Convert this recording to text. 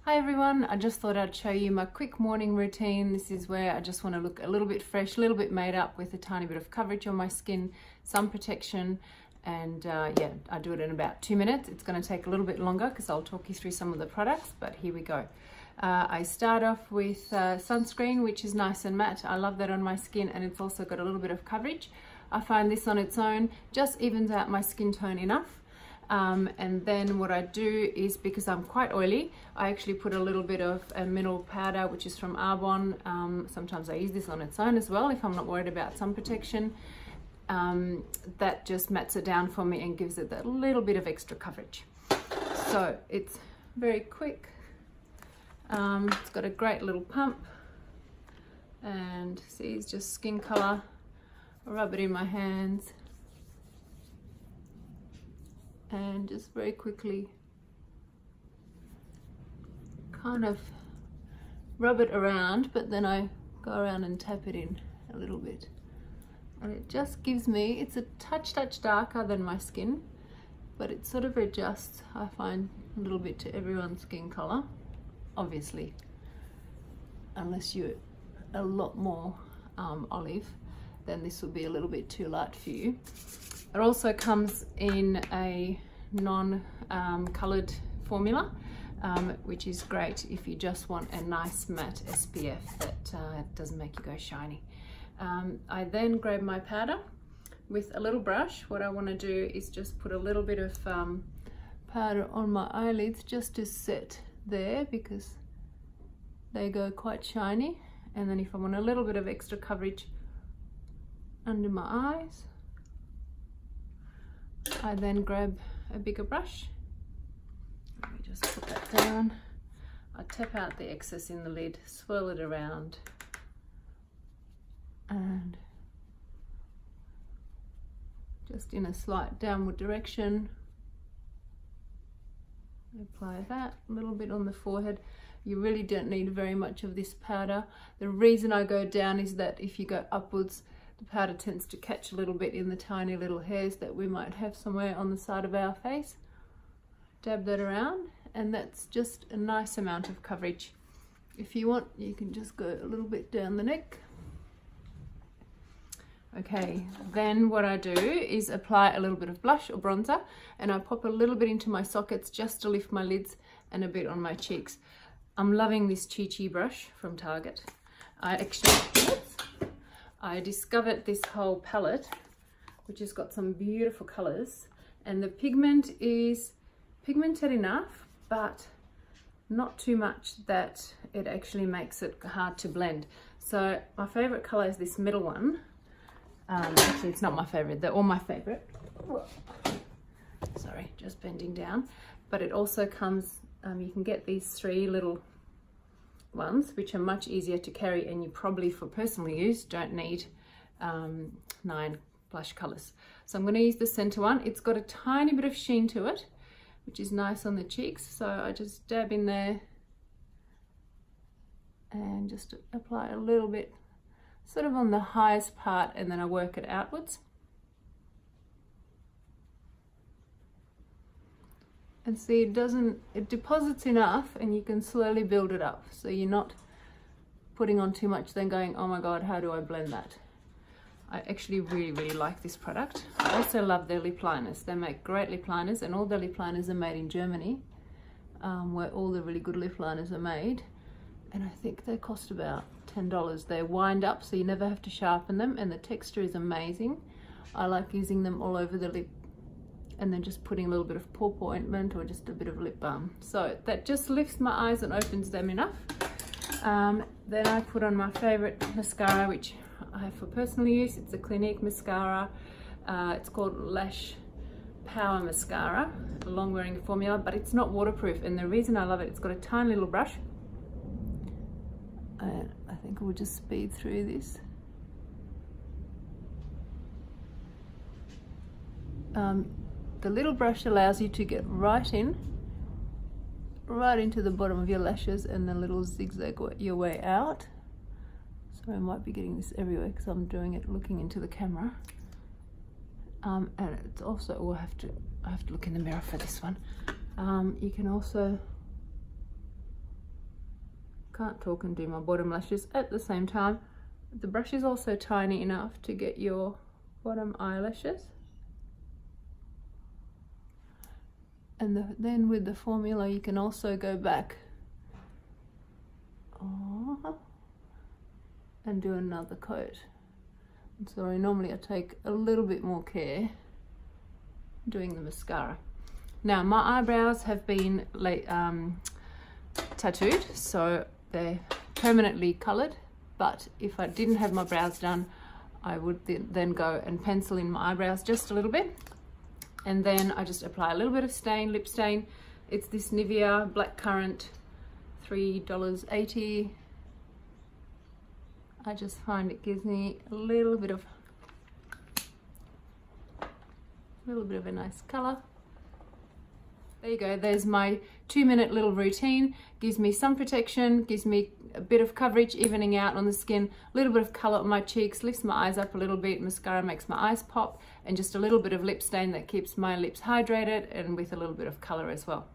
Hi everyone, I just thought I'd show you my quick morning routine. This is where I just want to look a little bit fresh, a little bit made up with a tiny bit of coverage on my skin, sun protection, and yeah, I do it in about 2 minutes. It's going to take a little bit longer because I'll talk you through some of the products, but here we go. I start off with sunscreen, which is nice and matte. I love that on my skin, and it's also got a little bit of coverage. I find this on its own just evens out my skin tone enough. And then what I do is, because I'm quite oily, I actually put a little bit of a mineral powder, which is from Arbonne. Sometimes I use this on its own as well if I'm not worried about sun protection. That just mats it down for me and gives it that little bit of extra coverage. So it's very quick. It's got a great little pump, and see, it's just skin color. I rub it in my hands and just very quickly kind of rub it around, but then I go around and tap it in a little bit, and it just gives me, it's a touch darker than my skin, but it sort of adjusts, I find, a little bit to everyone's skin color. Obviously, unless you're a lot more olive, then this will be a little bit too light for you. It also comes in a non-coloured formula, which is great if you just want a nice matte SPF that doesn't make you go shiny. I then grab my powder with a little brush. What I want to do is just put a little bit of powder on my eyelids just to set there, because they go quite shiny. And then if I want a little bit of extra coverage under my eyes, I then grab a bigger brush. Let me just put that down. I tap out the excess in the lid, swirl it around, and just in a slight downward direction, apply that a little bit on the forehead. You really don't need very much of this powder. The reason I go down is that if you go upwards, the powder tends to catch a little bit in the tiny little hairs that we might have somewhere on the side of our face. Dab that around, and that's just a nice amount of coverage. If you want, you can just go a little bit down the neck. Okay, then what I do is apply a little bit of blush or bronzer, and I pop a little bit into my sockets just to lift my lids, and a bit on my cheeks. I'm loving this Chi Chi brush from Target. I discovered this whole palette, which has got some beautiful colors, and the pigment is pigmented enough, but not too much that it actually makes it hard to blend. So my favorite color is this middle one. Actually, it's not my favorite, they're all my favorite. Sorry, just bending down. But it also comes, you can get these 3 little ones, which are much easier to carry, and you probably, for personal use, don't need 9 blush colors. So I'm going to use the center one. It's got a tiny bit of sheen to it, which is nice on the cheeks. So I just dab in there and just apply a little bit, sort of on the highest part, and then I work it outwards. And see, it deposits enough, and you can slowly build it up. So you're not putting on too much, then going, oh my God, how do I blend that? I actually really like this product. I also love their lip liners. They make great lip liners, and all their lip liners are made in Germany, where all the really good lip liners are made. And I think they cost about $10. They wind up, so you never have to sharpen them, and the texture is amazing. I like using them all over the lip, and then just putting a little bit of pawpaw ointment or just a bit of lip balm. So that just lifts my eyes and opens them enough. Then I put on my favorite mascara, which I have for personal use. It's a Clinique mascara. It's called Lash Power Mascara, a long wearing formula, but it's not waterproof. And the reason I love it, it's got a tiny little brush. I think we'll just speed through this. The little brush allows you to get right into the bottom of your lashes, and then little zigzag your way out. So I might be getting this everywhere because I'm doing it looking into the camera. And it's also, I have to look in the mirror for this one. You can also Can't talk and do my bottom lashes at the same time. The brush is also tiny enough to get your bottom eyelashes. And then with the formula you can also go back and do another coat. I'm sorry, normally I take a little bit more care doing the mascara. Now my eyebrows have been tattooed, so they're permanently coloured, but if I didn't have my brows done, I would then go and pencil in my eyebrows just a little bit, and then I just apply a little bit of stain, lip stain. It's this Nivea Blackcurrant, $3.80. I just find it gives me a little bit of a nice colour. There you go, there's my 2-minute little routine. Gives me some protection, gives me a bit of coverage, evening out on the skin, a little bit of colour on my cheeks, lifts my eyes up a little bit, mascara makes my eyes pop, and just a little bit of lip stain that keeps my lips hydrated and with a little bit of colour as well.